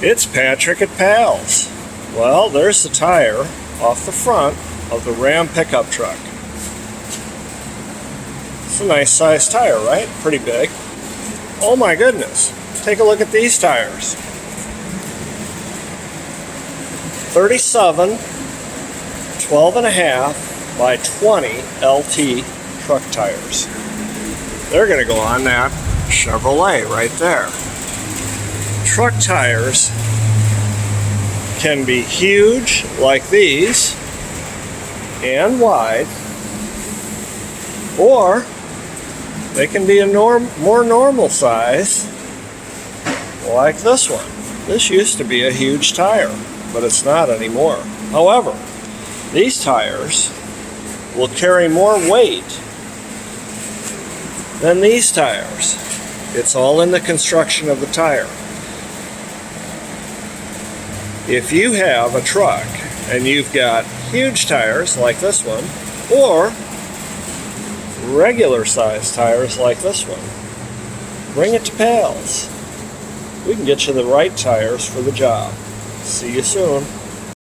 It's Patrick at Pals. Well, there's the tire off the front of the Ram pickup truck. It's a nice sized tire, right? Pretty big. Oh my goodness. Take a look at these tires. 37 12.5 by 20 LT truck tires. They're going to go on that Chevrolet right there. Truck tires can be huge like these and wide, or they can be a more normal size like this one. This used to be a huge tire, but it's not anymore. However, these tires will carry more weight than these tires. It's all in the construction of the tire. If you have a truck and you've got huge tires like this one, or regular size tires like this one, bring it to Pals. We can get you the right tires for the job. See you soon.